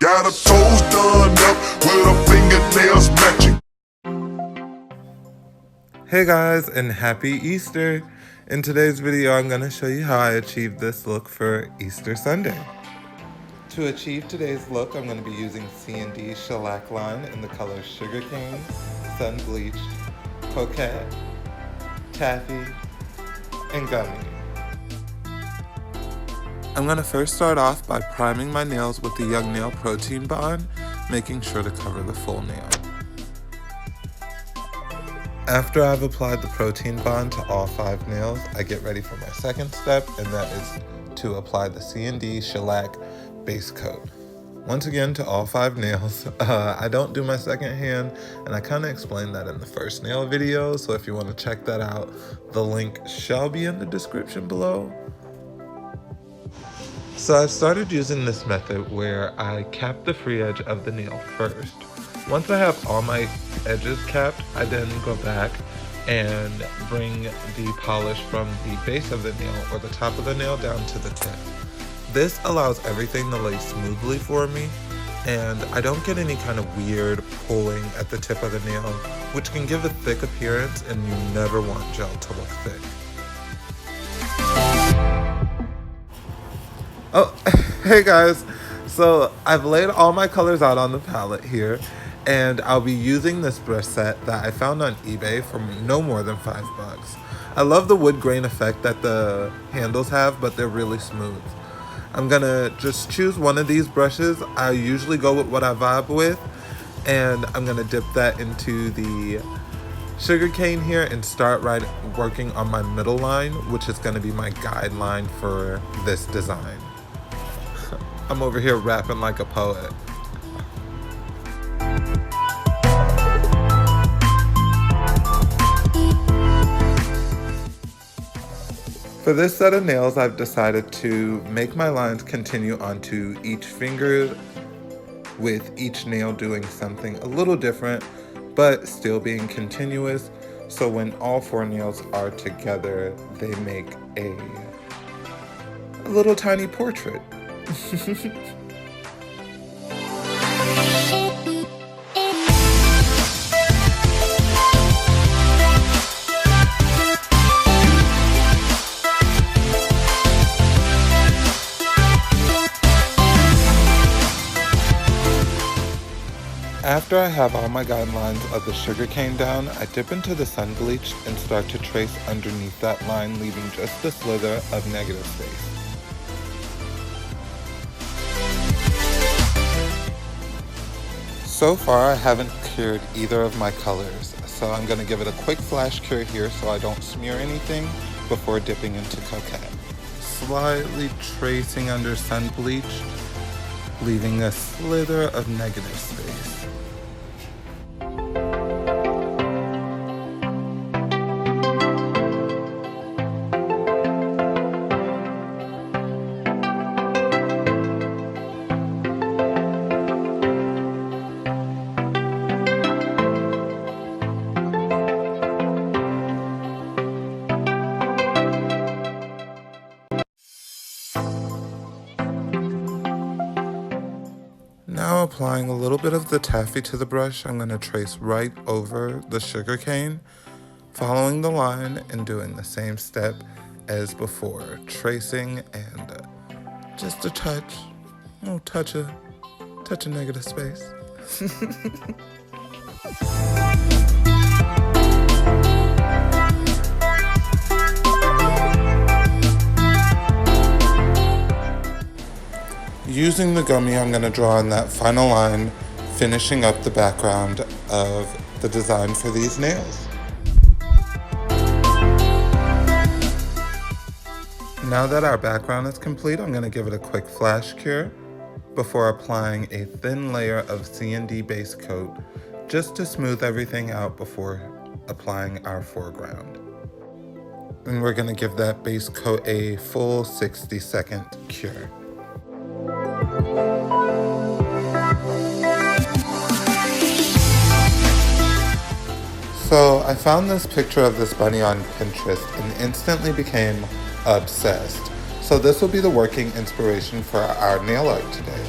Got her toes done up with her fingernails matching. Hey guys, and happy Easter! In today's video, I'm going to show you how I achieved this look for Easter Sunday. To achieve today's look, I'm going to be using C&D shellac line in the colors Sugarcane, Sun Bleached, Coquette, Taffy, and Gummy. I'm going to first start off by priming my nails with the Young Nail Protein Bond, making sure to cover the full nail. After I've applied the protein bond to all 5 nails, I get ready for my second step, and that is to apply the C&D shellac base coat. Once again, to all 5 nails. I don't do my second hand, and I kind of explained that in the first nail video, so if you want to check that out, the link shall be in the description below. So I've started using this method where I cap the free edge of the nail first. Once I have all my edges capped, I then go back and bring the polish from the base of the nail or the top of the nail down to the tip. This allows everything to lay smoothly for me, and I don't get any kind of weird pulling at the tip of the nail, which can give a thick appearance, and you never want gel to look thick. Oh, hey guys, so I've laid all my colors out on the palette here, and I'll be using this brush set that I found on eBay for no more than $5. I love the wood grain effect that the handles have, but they're really smooth. I'm gonna just choose one of these brushes. I usually go with what I vibe with, and I'm gonna dip that into the sugarcane here and start working on my middle line, which is gonna be my guideline for this design. I'm over here rapping like a poet. For this set of nails, I've decided to make my lines continue onto each finger, with each nail doing something a little different, but still being continuous. So when all 4 nails are together, they make a little tiny portrait. After I have all my guidelines of the sugarcane down, I dip into the sun bleach and start to trace underneath that line, leaving just a slither of negative space. So far, I haven't cured either of my colors, so I'm going to give it a quick flash cure here so I don't smear anything before dipping into Coquette. Slightly tracing under sun bleach, leaving a slither of negative space. Now applying a little bit of the taffy to the brush, I'm going to trace right over the sugarcane, following the line and doing the same step as before, tracing and just a touch, touch of negative space. Using the gummy, I'm going to draw on that final line, finishing up the background of the design for these nails. Now that our background is complete, I'm going to give it a quick flash cure before applying a thin layer of C&D base coat just to smooth everything out before applying our foreground. And we're going to give that base coat a full 60-second cure. So I found this picture of this bunny on Pinterest and instantly became obsessed. So this will be the working inspiration for our nail art today.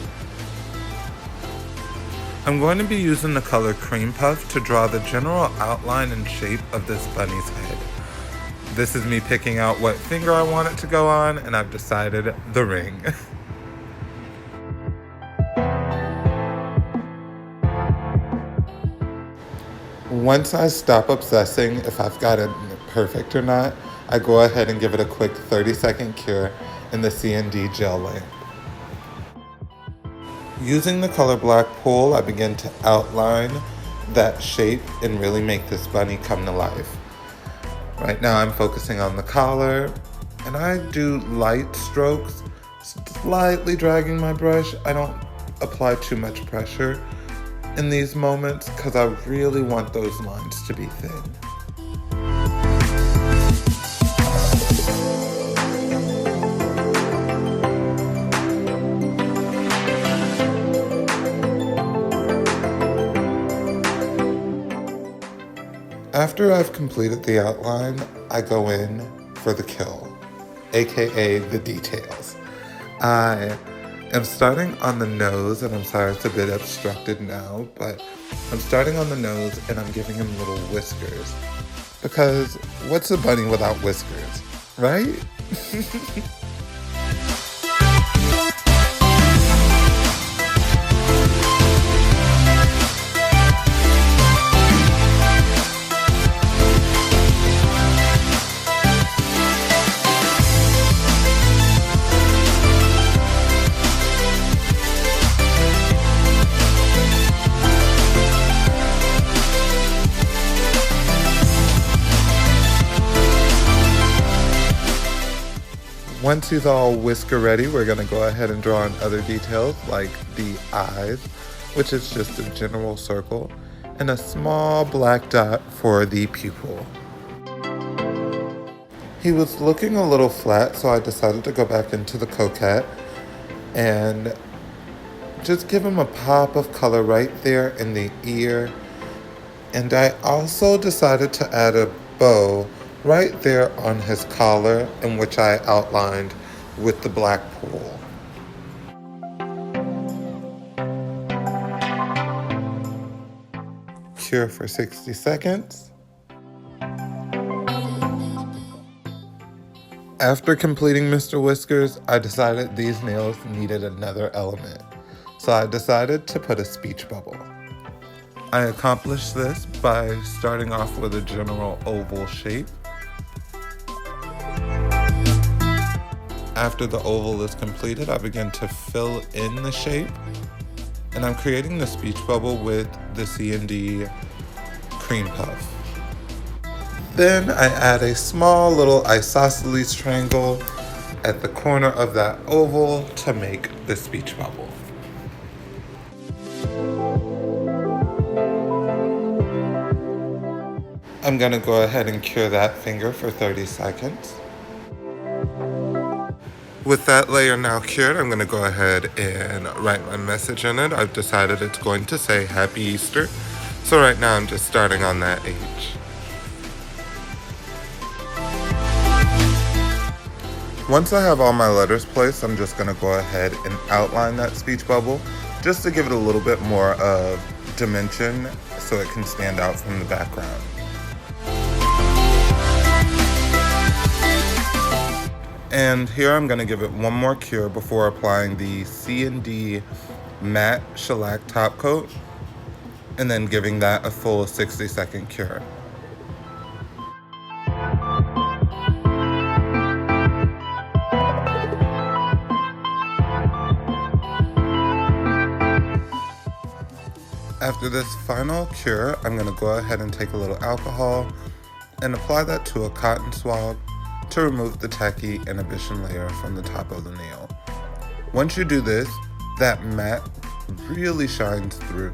I'm going to be using the color Cream Puff to draw the general outline and shape of this bunny's head. This is me picking out what finger I want it to go on, and I've decided the ring. Once I stop obsessing if I've got it perfect or not, I go ahead and give it a quick 30-second cure in the C&D gel lamp. Using the color Black Pool, I begin to outline that shape and really make this bunny come to life. Right now I'm focusing on the collar, and I do light strokes, slightly dragging my brush. I don't apply too much pressure in these moments because I really want those lines to be thin. After I've completed the outline, I go in for the kill, aka the details. I am starting on the nose, and I'm sorry it's a bit obstructed now, but I'm starting on the nose and I'm giving him little whiskers. Because what's a bunny without whiskers, right? Once he's all whisker ready, we're gonna go ahead and draw in other details like the eyes, which is just a general circle, and a small black dot for the pupil. He was looking a little flat, so I decided to go back into the coquette and just give him a pop of color right there in the ear. And I also decided to add a bow right there on his collar, in which I outlined with the black pool. Cure for 60 seconds. After completing Mr. Whiskers, I decided these nails needed another element, so I decided to put a speech bubble. I accomplished this by starting off with a general oval shape. After the oval is completed, I begin to fill in the shape, and I'm creating the speech bubble with the C&D Cream Puff. Then I add a small little isosceles triangle at the corner of that oval to make the speech bubble. I'm gonna go ahead and cure that finger for 30 seconds. With that layer now cured, I'm gonna go ahead and write my message in it. I've decided it's going to say Happy Easter. So right now I'm just starting on that H. Once I have all my letters placed, I'm just gonna go ahead and outline that speech bubble just to give it a little bit more of dimension so it can stand out from the background. And here I'm gonna give it one more cure before applying the C&D matte shellac top coat, and then giving that a full 60-second cure. After this final cure, I'm gonna go ahead and take a little alcohol and apply that to a cotton swab to remove the tacky inhibition layer from the top of the nail. Once you do this, that matte really shines through.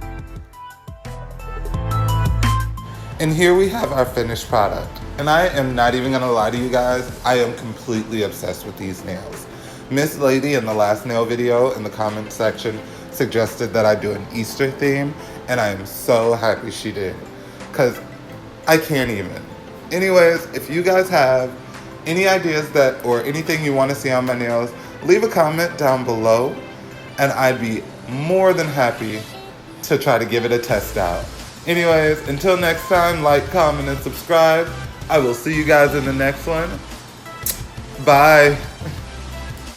And here we have our finished product. And I am not even gonna lie to you guys, I am completely obsessed with these nails. MzLady in the last nail video in the comment section suggested that I do an Easter theme, and I am so happy she did, because I can't even. Anyways, if you guys have any ideas that or anything you want to see on my nails, leave a comment down below, and I'd be more than happy to try to give it a test out. Anyways, until next time, like, comment, and subscribe. I will see you guys in the next one. Bye.